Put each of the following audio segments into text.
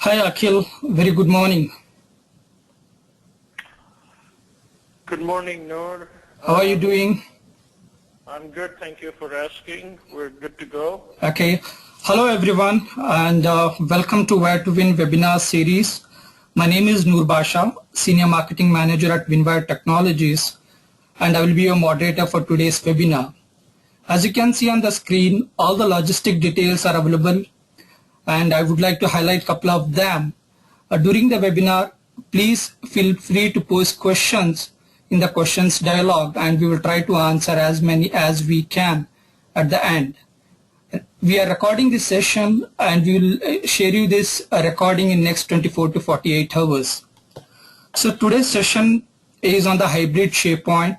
Hi Aqeel, very good morning. Good morning, Noor. How are you doing? I'm good, thank you for asking. We're good to go. Okay. Hello everyone and welcome to Where to Win webinar series. My name is Noor Basha, Senior Marketing Manager at WinWire Technologies, and I will be your moderator for today's webinar. As you can see on the screen, all the logistic details are available and I would like to highlight a couple of them. During the webinar, please feel free to post questions in the questions dialog and we will try to answer as many as we can at the end. We are recording this session and we will share you this recording in next 24 to 48 hours. So today's session is on the hybrid SharePoint,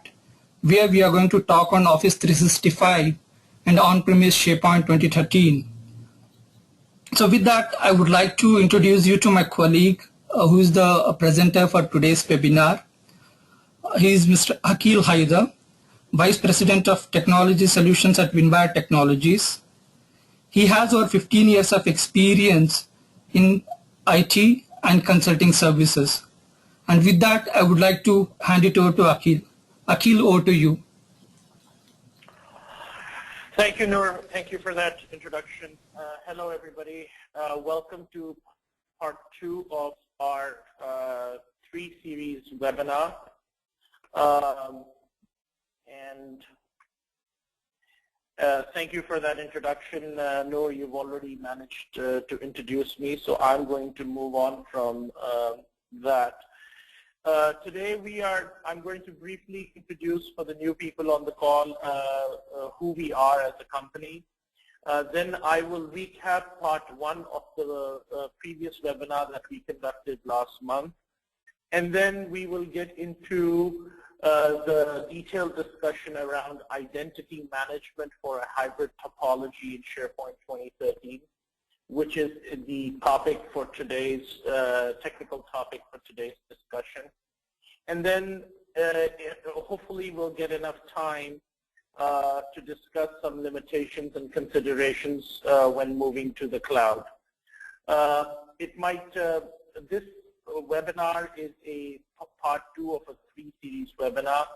where we are going to talk on Office 365 and on-premise SharePoint 2013. So with that, I would like to introduce you to my colleague who is the presenter for today's webinar. He is Mr. Aqeel Haider, Vice President of Technology Solutions at WinWire Technologies. He has over 15 years of experience in IT and consulting services. And with that, I would like to hand it over to Aqeel. Aqeel, over to you. Thank you, Noor. Thank you for that introduction. Hello, everybody. Welcome to part 2 of our 3-series webinar. Thank you for that introduction. Noor, you've already managed to introduce me, so I'm going to move on from that. Today I'm going to briefly introduce for the new people on the call who we are as a company. Then I will recap part 1 of the previous webinar that we conducted last month. And then we will get into the detailed discussion around identity management for a hybrid topology in SharePoint 2013, which is the topic for today's, technical topic for today's discussion. And then hopefully we'll get enough time to discuss some limitations and considerations when moving to the cloud. This webinar is a part 2 of a 3-series webinar.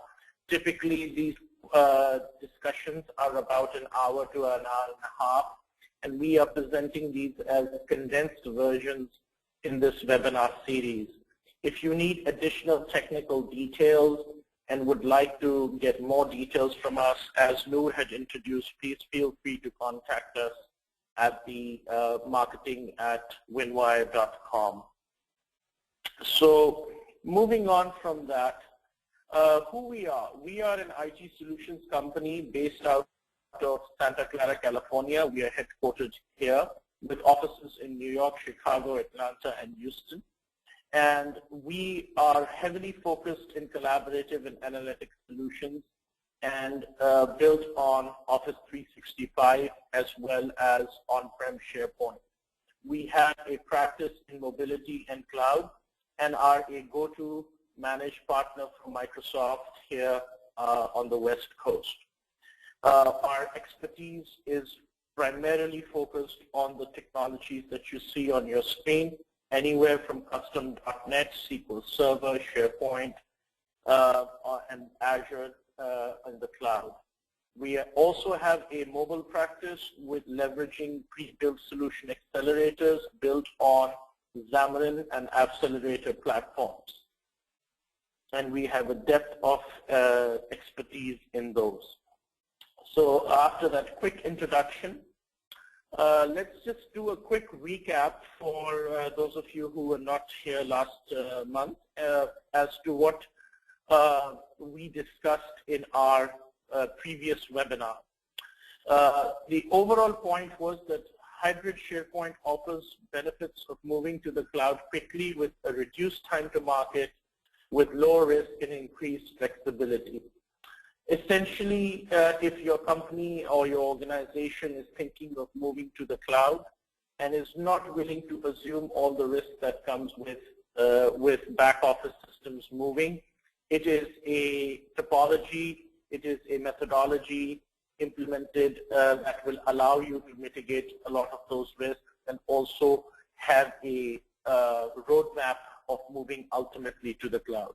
Typically these discussions are about an hour to an hour and a half, and we are presenting these as condensed versions in this webinar series. If you need additional technical details and would like to get more details from us, as Noor had introduced, please feel free to contact us at the marketing@winwire.com. So moving on from that, who we are. We are an IT solutions company based out of Santa Clara, California. We are headquartered here with offices in New York, Chicago, Atlanta, and Houston. And we are heavily focused in collaborative and analytic solutions and built on Office 365 as well as on-prem SharePoint. We have a practice in mobility and cloud and are a go-to managed partner for Microsoft here on the West Coast. Our expertise is primarily focused on the technologies that you see on your screen, anywhere from custom .NET, SQL Server, SharePoint, and Azure in the cloud. We also have a mobile practice with leveraging pre-built solution accelerators built on Xamarin and Accelerator platforms. And we have a depth of expertise in those. So after that quick introduction, let's just do a quick recap for those of you who were not here last month as to what we discussed in our previous webinar. The overall point was that hybrid SharePoint offers benefits of moving to the cloud quickly with a reduced time to market, with lower risk and increased flexibility. Essentially, if your company or your organization is thinking of moving to the cloud and is not willing to assume all the risk that comes with back office systems moving, it is a topology, it is a methodology implemented that will allow you to mitigate a lot of those risks and also have a roadmap of moving ultimately to the cloud.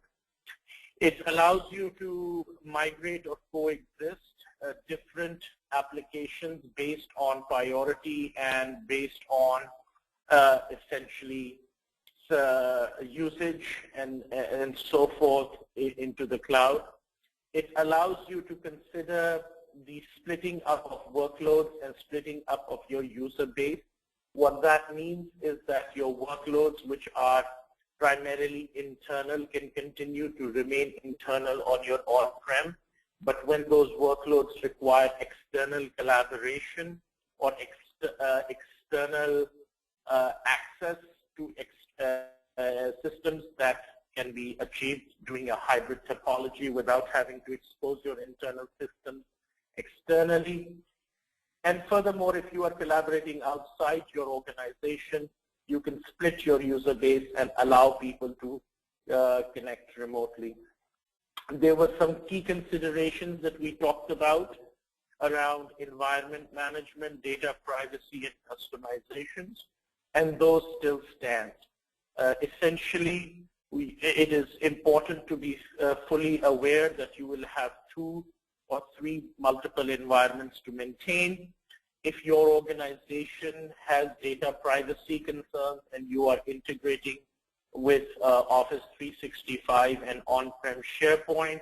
It allows you to migrate or coexist different applications based on priority and based on essentially usage and so forth into the cloud. It allows you to consider the splitting up of workloads and splitting up of your user base. What that means is that your workloads, which are primarily internal, can continue to remain internal on your on-prem. But when those workloads require external collaboration or external access to systems that can be achieved doing a hybrid topology without having to expose your internal systems externally. And furthermore, if you are collaborating outside your organization, you can split your user base and allow people to connect remotely. There were some key considerations that we talked about around environment management, data privacy, and customizations, and those still stand. Essentially, it is important to be fully aware that you will have 2 or 3 multiple environments to maintain. If your organization has data privacy concerns and you are integrating with Office 365 and on-prem SharePoint,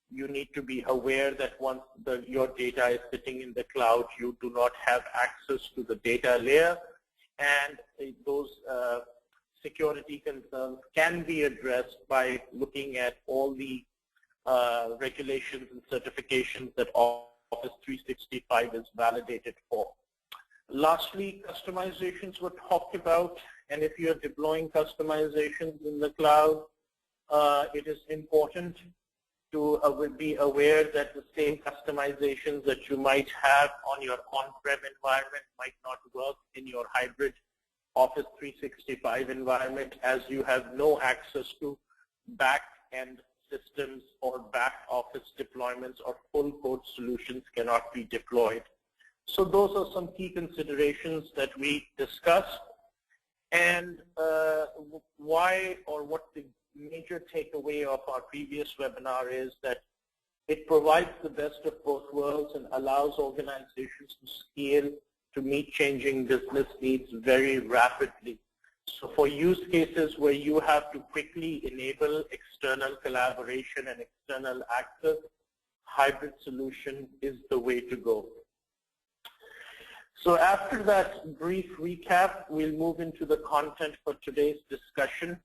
you need to be aware that once your data is sitting in the cloud, you do not have access to the data layer, and those security concerns can be addressed by looking at all the regulations and certifications that Office 365 is validated for. Lastly, customizations were talked about, and if you are deploying customizations in the cloud, it is important to be aware that the same customizations that you might have on your on-prem environment might not work in your hybrid Office 365 environment, as you have no access to back-end systems or back office deployments, or full code solutions cannot be deployed. So those are some key considerations that we discussed, and why, or what the major takeaway of our previous webinar is that it provides the best of both worlds and allows organizations to scale to meet changing business needs very rapidly. So for use cases where you have to quickly enable external collaboration and external access, hybrid solution is the way to go. So after that brief recap, we'll move into the content for today's discussion.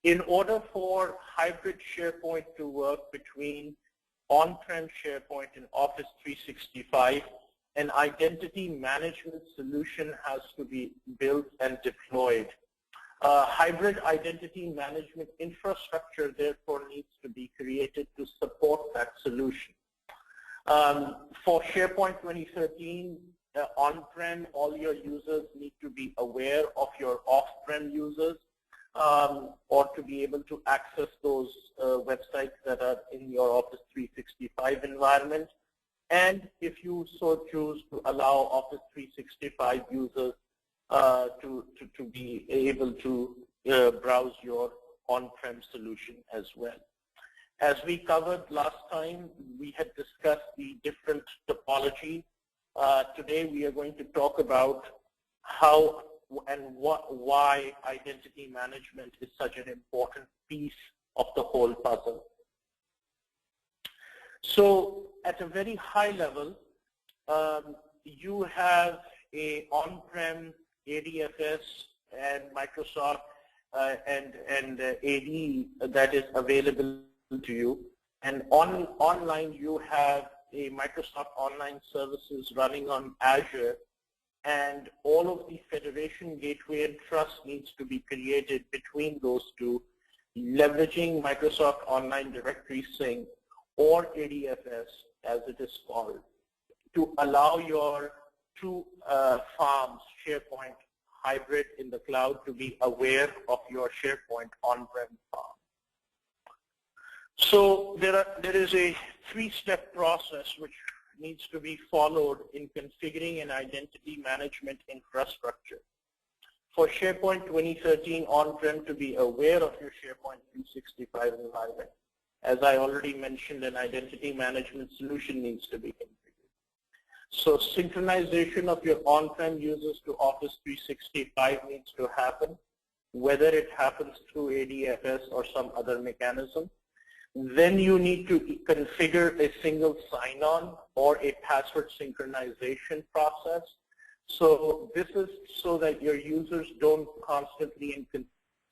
In order for hybrid SharePoint to work between on-prem SharePoint and Office 365, an identity management solution has to be built and deployed. Hybrid identity management infrastructure therefore needs to be created to support that solution. For SharePoint 2013, on-prem, all your users need to be aware of your off-prem users, or to be able to access those websites that are in your Office 365 environment. And if you so choose to allow Office 365 users to be able to browse your on-prem solution as well. As we covered last time, we had discussed the different topology. Today we are going to talk about how and why identity management is such an important piece of the whole puzzle. So at a very high level, you have a on-prem ADFS and Microsoft and AD that is available to you. And online you have a Microsoft Online Services running on Azure, and all of the federation gateway and trust needs to be created between those two, leveraging Microsoft Online Directory Sync, or ADFS as it is called, to allow your two farms, SharePoint hybrid in the cloud, to be aware of your SharePoint on-prem farm. So there is a 3-step process which needs to be followed in configuring an identity management infrastructure. for SharePoint 2013 on-prem to be aware of your SharePoint 365 environment. As I already mentioned, an identity management solution needs to be configured. So synchronization of your on-prem users to Office 365 needs to happen, whether it happens through ADFS or some other mechanism. Then you need to configure a single sign-on or a password synchronization process. So this is so that your users don't constantly and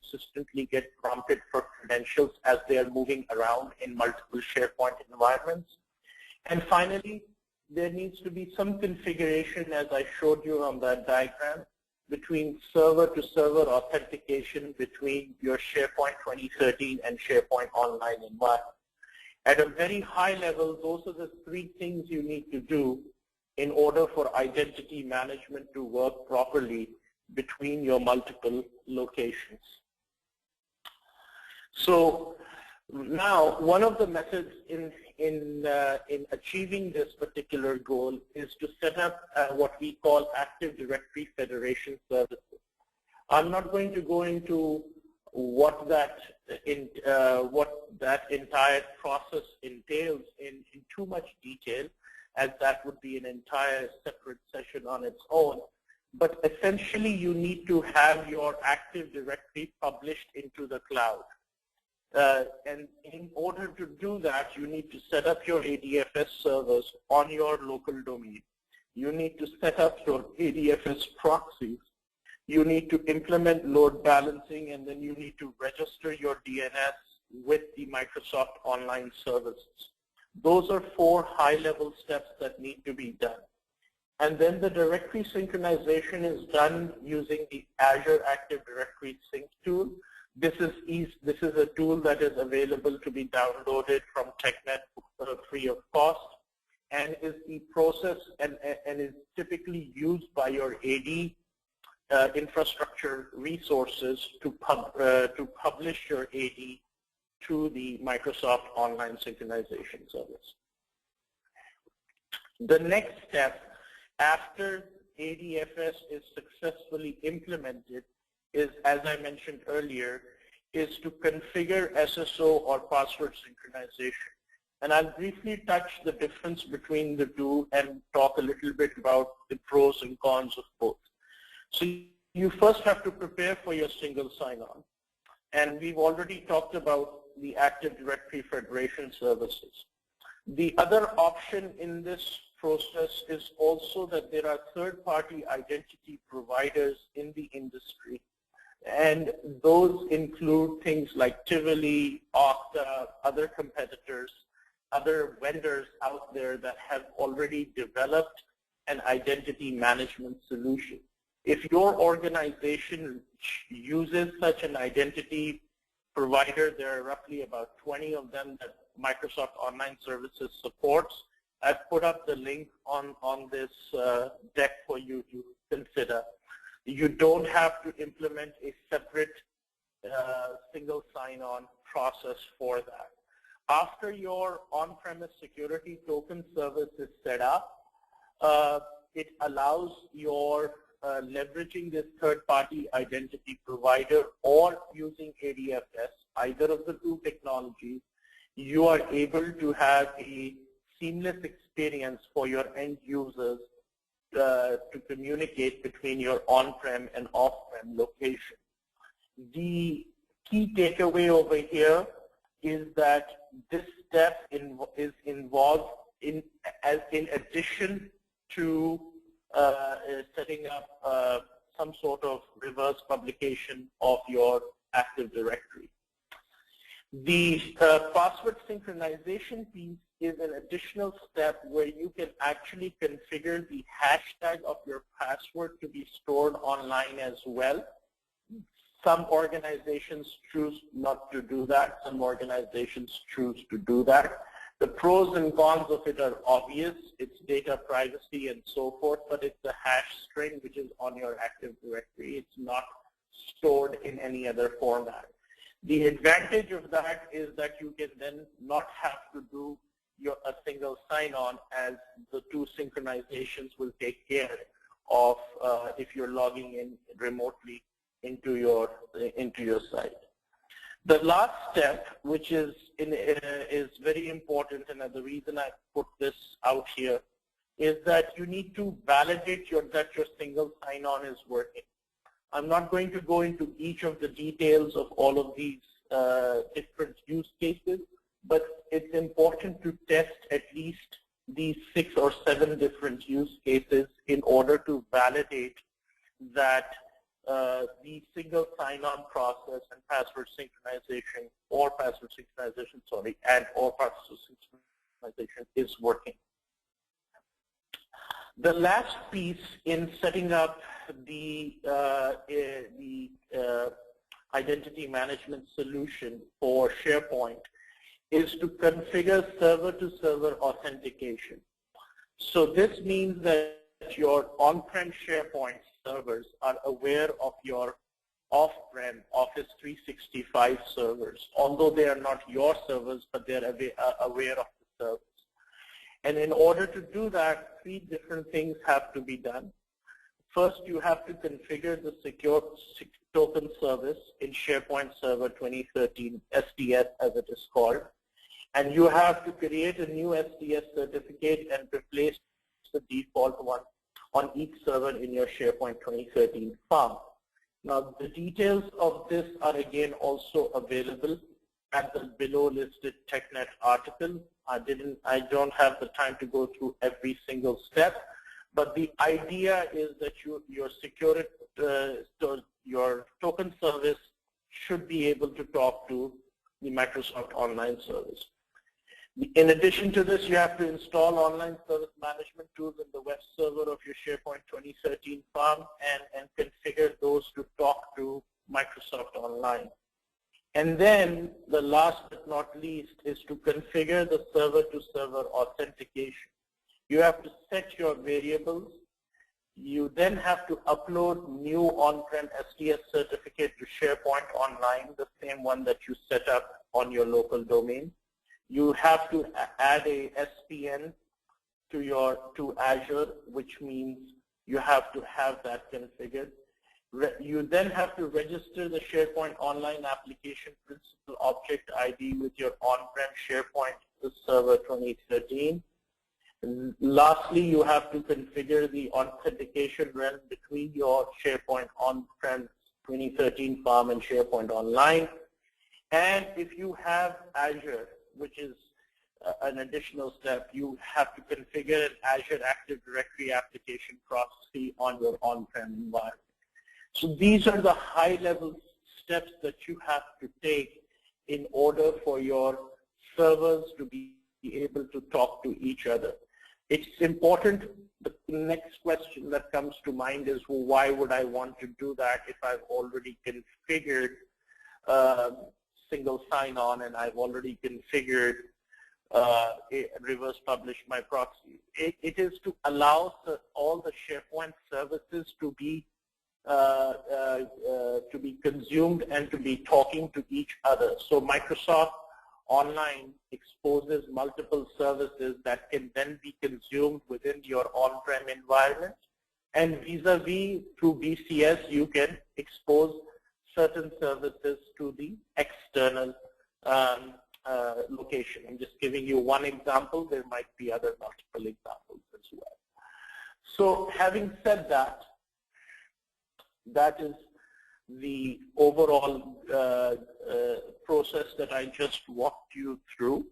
consistently get prompted for credentials as they are moving around in multiple SharePoint environments. And finally, there needs to be some configuration, as I showed you on that diagram, between server-to-server authentication between your SharePoint 2013 and SharePoint Online environment. At a very high level, those are the three things you need to do in order for identity management to work properly between your multiple locations. So now, one of the methods in achieving this particular goal is to set up what we call Active Directory Federation services. I'm not going to go into what that entire process entails in too much detail, as that would be an entire separate session on its own. But essentially, you need to have your Active Directory published into the cloud. And in order to do that, you need to set up your ADFS servers on your local domain. You need to set up your ADFS proxies. You need to implement load balancing, and then you need to register your DNS with the Microsoft Online services. Those are 4 high-level steps that need to be done. And then the directory synchronization is done using the Azure Active Directory Sync tool. This is a tool that is available to be downloaded from TechNet free of cost, and is the process and is typically used by your AD infrastructure resources to publish your AD to the Microsoft Online Synchronization Service. The next step after ADFS is successfully implemented is, as I mentioned earlier, is to configure SSO or password synchronization. And I'll briefly touch the difference between the two and talk a little bit about the pros and cons of both. So you first have to prepare for your single sign-on. And we've already talked about the Active Directory Federation services. The other option in this process is also that there are third-party identity providers in the industry. And those include things like Tivoli, Okta, other competitors, other vendors out there that have already developed an identity management solution. If your organization uses such an identity provider, there are roughly about 20 of them that Microsoft Online Services supports. I've put up the link on this deck for you to consider. You don't have to implement a separate single sign-on process for that. After your on-premise security token service is set up, it allows your leveraging this third-party identity provider or using ADFS, either of the two technologies. You are able to have a seamless experience for your end users to communicate between your on-prem and off-prem location. The key takeaway over here is that this step is involved in addition to setting up some sort of reverse publication of your Active Directory. The password synchronization piece is an additional step where you can actually configure the hashtag of your password to be stored online as well. Some organizations choose not to do that. Some organizations choose to do that. The pros and cons of it are obvious. It's data privacy and so forth, but it's a hash string which is on your Active Directory. It's not stored in any other format. The advantage of that is that you can then not have to do a single sign-on, as the two synchronizations will take care of if you're logging in remotely into your site. The last step, which is very important, and the reason I put this out here, is that you need to validate that your single sign-on is working. I'm not going to go into each of the details of all of these different use cases, but it's important to test at least these 6 or 7 different use cases in order to validate that the single sign-on process and password synchronization or password synchronization is working. The last piece in setting up the identity management solution for SharePoint is to configure server-to-server authentication. So this means that your on-prem SharePoint servers are aware of your off-prem Office 365 servers, although they are not your servers, but they are aware of the servers. And in order to do that, 3 different things have to be done. First, you have to configure the secure token service in SharePoint Server 2013, SDS as it is called. And you have to create a new SDS certificate and replace the default one on each server in your SharePoint 2013 farm. Now, the details of this are again also available at the below listed TechNet article. I don't have the time to go through every single step, but the idea is that your token service should be able to talk to the Microsoft Online Service. In addition to this, you have to install online service management tools in the web server of your SharePoint 2013 farm and configure those to talk to Microsoft Online. And then the last but not least is to configure the server-to-server authentication. You have to set your variables. You then have to upload new on-prem SDS certificate to SharePoint Online, the same one that you set up on your local domain. You have to add a SPN to Azure, which means you have to have that configured. You then have to register the SharePoint Online Application Principal Object ID with your on-prem SharePoint Server 2013. And lastly, you have to configure the authentication realm between your SharePoint on-prem 2013 farm and SharePoint Online. And if you have Azure, which is an additional step, you have to configure an Azure Active Directory application proxy on your on-prem environment. So these are the high-level steps that you have to take in order for your servers to be able to talk to each other. It's important. The next question that comes to mind is, well, why would I want to do that if I've already configured single sign-on and I've already configured reverse publish my proxy? It is to allow all the SharePoint services to be consumed and to be talking to each other. So Microsoft Online exposes multiple services that can then be consumed within your on-prem environment. And vis-a-vis through BCS, you can expose certain services to the external location. I'm just giving you one example. There might be other multiple examples as well. So having said that, that is the overall process that I just walked you through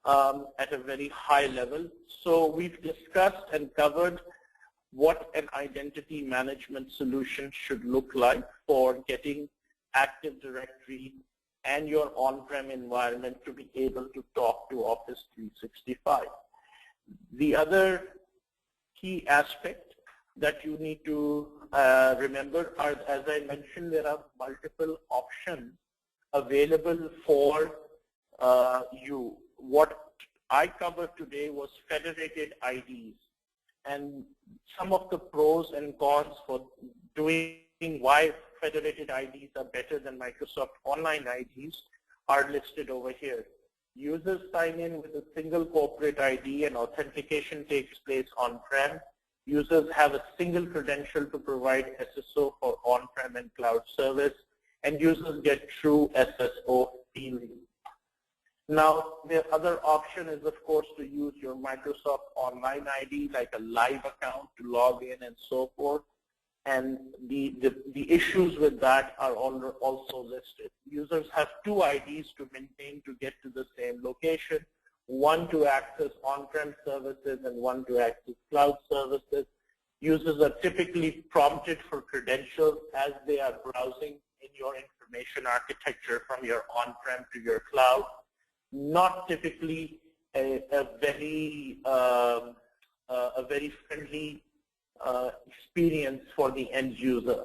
at a very high level. So we've discussed and covered what an identity management solution should look like for getting Active Directory and your on-prem environment to be able to talk to Office 365. The other key aspect that you need to remember are, as I mentioned, there are multiple options available for you. What I covered today was federated IDs, and some of the pros and cons for doing why federated IDs are better than Microsoft Online IDs are listed over here. Users sign in with a single corporate ID and authentication takes place on-prem. Users have a single credential to provide SSO for on-prem on-prem and cloud service, and users get true SSO feeling. Now, the other option is, of course, to use your Microsoft Online ID, like a live account to log in and so forth. And the issues with that are also listed. Users have two IDs to maintain to get to the same location, one to access on-prem services and one to access cloud services. Users are typically prompted for credentials as they are browsing in your information architecture from your on-prem to your cloud. Not typically a very friendly experience for the end user.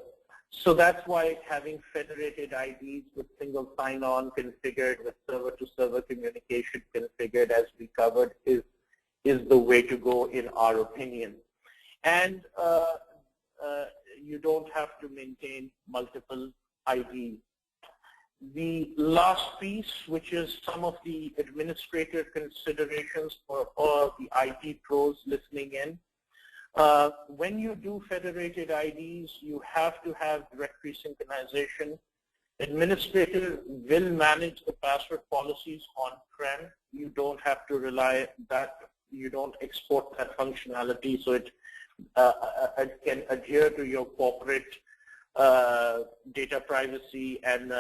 So that's why having federated IDs with single sign-on configured, with server-to-server communication configured, as we covered, is the way to go in our opinion. And you don't have to maintain multiple IDs. The last piece, which is some of the administrative considerations for all the IT pros listening in. When you do federated IDs, you have to have directory synchronization. Administrator will manage the password policies on-prem. You don't have to rely on that. You don't export that functionality, so it can adhere to your corporate data privacy and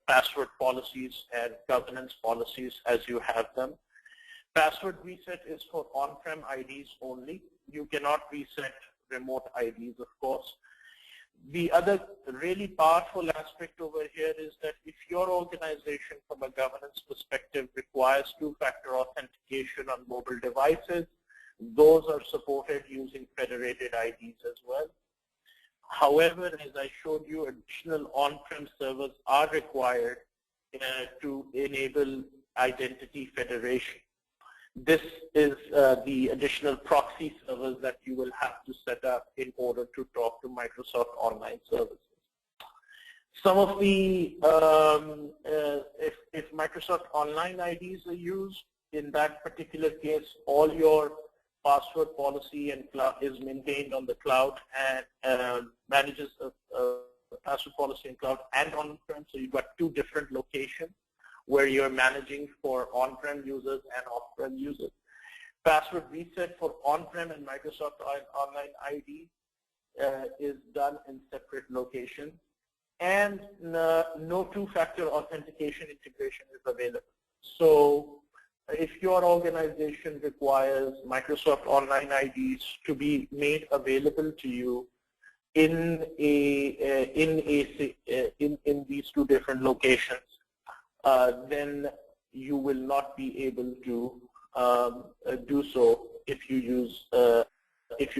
password policies and governance policies as you have them. Password reset is for on-prem IDs only. You cannot reset remote IDs, of course. The other really powerful aspect over here is that if your organization from a governance perspective requires two-factor authentication on mobile devices, those are supported using federated IDs as well. However, as I showed you, additional on-prem servers are required to enable identity federation. This is the additional proxy servers that you will have to set up in order to talk to Microsoft Online services. Some of the, if Microsoft Online IDs are used, in that particular case, all your password policy and cloud is maintained on the cloud and manages password policy in cloud and on-prem. So you've got two different locations where you're managing for on-prem users and off-prem users. Password reset for on-prem and Microsoft Online ID is done in separate locations, and no two-factor authentication integration is available. So if your organization requires Microsoft Online IDs to be made available to you in these two different locations, then you will not be able to do so if you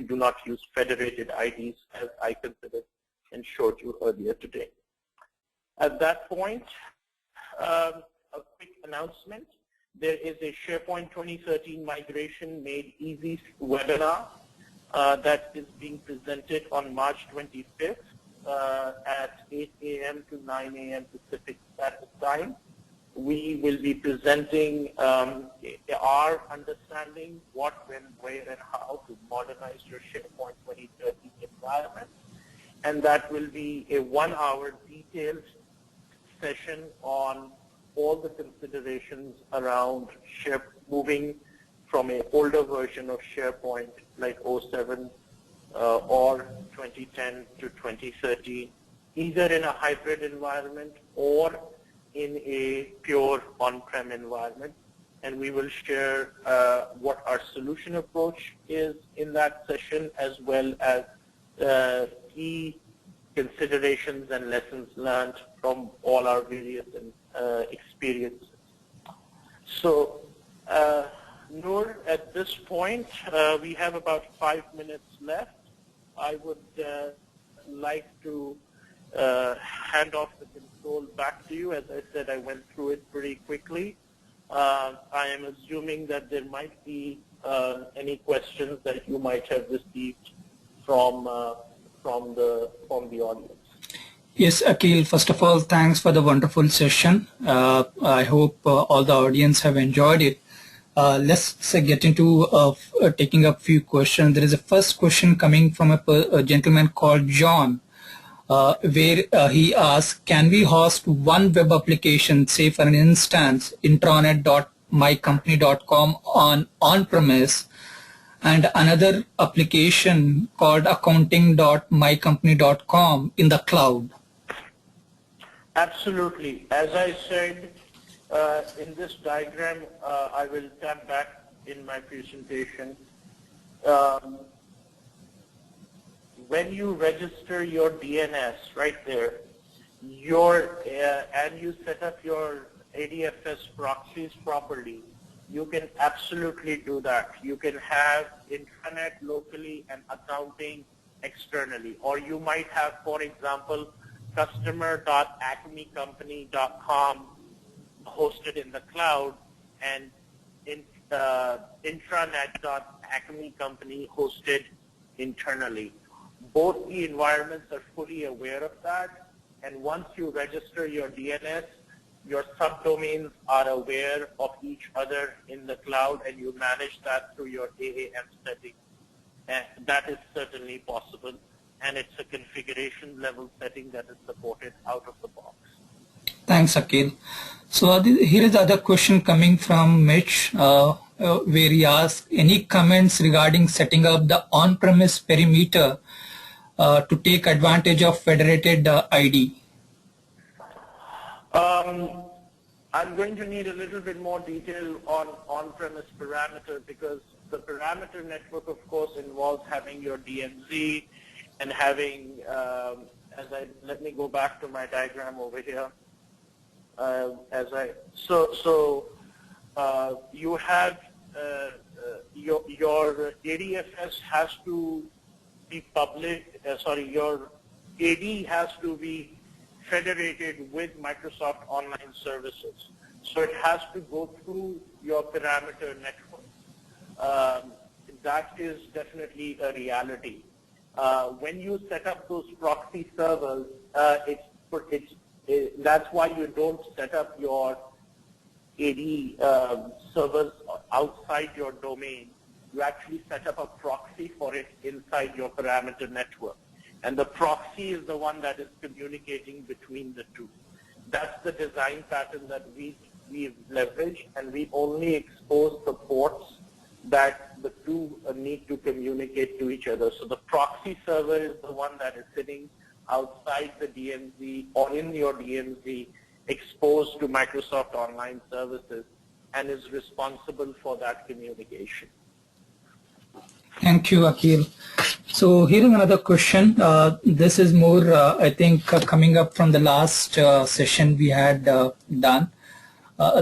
do not use federated IDs, as I considered and showed you earlier today. At that point, a quick announcement. There is a SharePoint 2013 migration made easy webinar that is being presented on March 25th at 8 a.m. to 9 a.m. Pacific Standard Time. We will be presenting our understanding what, when, where, and how to modernize your SharePoint 2013 environment. And that will be a 1-hour detailed session on all the considerations around moving from an older version of SharePoint like 07 or 2010 to 2013, either in a hybrid environment or in a pure on-prem environment. And we will share what our solution approach is in that session, as well as key considerations and lessons learned from all our various experiences. So, Noor, at this point, we have about 5 minutes left. I would like to hand off the control back to you. As I said, I went through it pretty quickly. I am assuming that there might be any questions that you might have received from the audience. Yes, Aqeel, first of all, thanks for the wonderful session. I hope all the audience have enjoyed it. Let's get into taking up few questions. There is a first question coming from a gentleman called John. where he asks, can we host one web application, say for an instance, intranet.mycompany.com on-premise, and another application called accounting.mycompany.com in the cloud? Absolutely. As I said in this diagram, I will come back in my presentation. When you register your DNS right there, and you set up your ADFS proxies properly, you can absolutely do that. You can have intranet locally and accounting externally. Or you might have, for example, customer.acmecompany.com hosted in the cloud and intranet.acmecompany hosted internally. Both the environments are fully aware of that, and once you register your DNS, your subdomains are aware of each other in the cloud, and you manage that through your AAM setting. And that is certainly possible, and it's a configuration level setting that is supported out of the box. Thanks, Aqeel. So here is the other question coming from Mitch, where he asks, any comments regarding setting up the on-premise perimeter to take advantage of federated ID? I'm going to need a little bit more detail on on-premise parameter, because the parameter network, of course, involves having your DMZ and having, let me go back to my diagram over here. You have your ADFS has to be public, your AD has to be federated with Microsoft Online Services. So it has to go through your parameter network. That is definitely a reality. When you set up those proxy servers, that's why you don't set up your AD servers outside your domain. You actually set up a proxy for it inside your parameter network. And the proxy is the one that is communicating between the two. That's the design pattern that we've leveraged, and we only expose the ports that the two need to communicate to each other. So the proxy server is the one that is sitting outside the DMZ or in your DMZ, exposed to Microsoft Online Services, and is responsible for that communication. Thank you, Aqeel. So here is another question. This is more, I think, coming up from the last session we had done.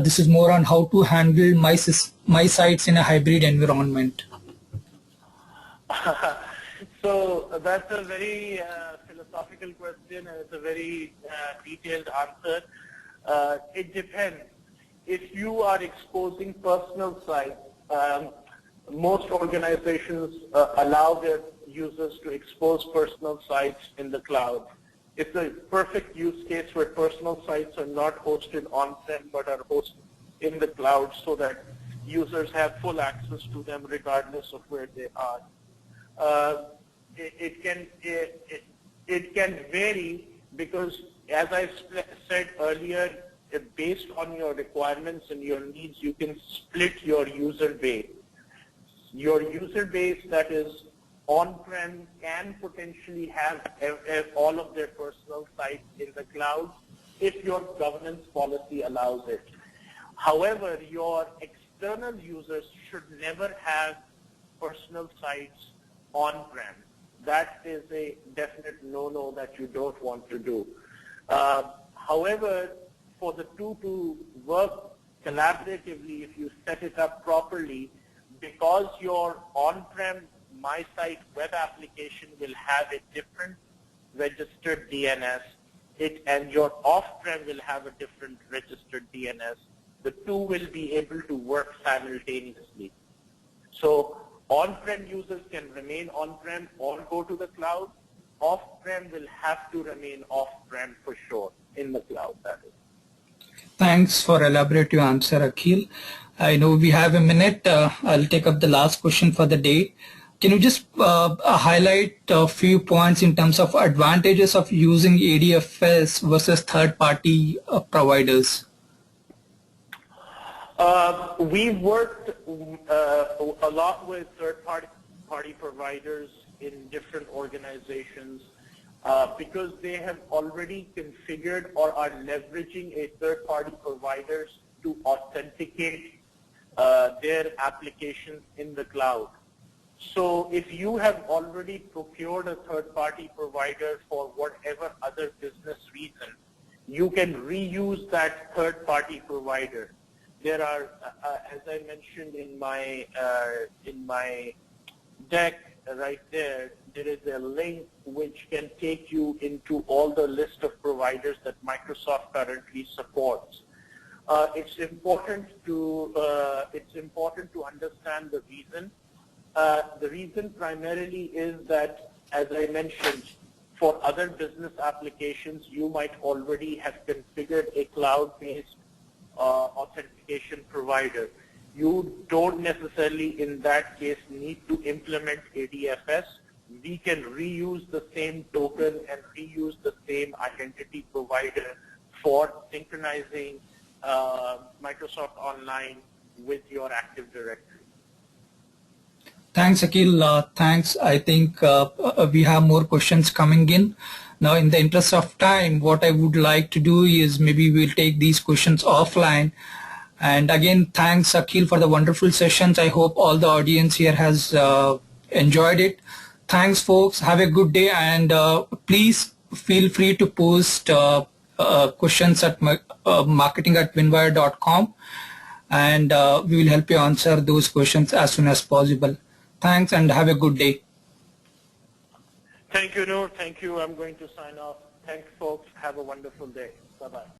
This is more on how to handle my sites in a hybrid environment. So that's a very philosophical question, and it's a very detailed answer. It depends. If you are exposing personal sites, most organizations allow their users to expose personal sites in the cloud. It's a perfect use case where personal sites are not hosted on-prem but are hosted in the cloud, so that users have full access to them regardless of where they are. It can vary, because as I said earlier, based on your requirements and your needs, you can split your user base. Your user base that is on-prem can potentially have all of their personal sites in the cloud if your governance policy allows it. However, your external users should never have personal sites on-prem. That is a definite no-no that you don't want to do. However, for the two to work collaboratively, if you set it up properly, because your on-prem MySite web application will have a different registered DNS, and your off-prem will have a different registered DNS, the two will be able to work simultaneously. So on-prem users can remain on-prem or go to the cloud. Off-prem will have to remain off-prem for sure in the cloud, that is. Thanks for elaborative answer, Aqeel. I know we have a minute. I'll take up the last question for the day. can you just highlight a few points in terms of advantages of using ADFS versus third-party providers? We've worked a lot with third-party providers in different organizations because they have already configured or are leveraging a third-party providers to authenticate their applications in the cloud. So if you have already procured a third-party provider for whatever other business reason, you can reuse that third-party provider. There are, as I mentioned in my deck right there, there is a link which can take you into all the list of providers that Microsoft currently supports. It's important to understand the reason. The reason primarily is that, as I mentioned, for other business applications, you might already have configured a cloud-based authentication provider. You don't necessarily, in that case, need to implement ADFS. We can reuse the same token and reuse the same identity provider for synchronizing Microsoft Online with your Active Directory. Thanks, Aqeel. Thanks. I think we have more questions coming in. Now, in the interest of time, what I would like to do is maybe we'll take these questions offline. And again, thanks, Aqeel, for the wonderful sessions. I hope all the audience here has enjoyed it. Thanks, folks. Have a good day. And please feel free to post questions at marketing@winwire.com. And we will help you answer those questions as soon as possible. Thanks and have a good day. Thank you, Noor. Thank you. I'm going to sign off. Thanks, folks. Have a wonderful day. Bye-bye.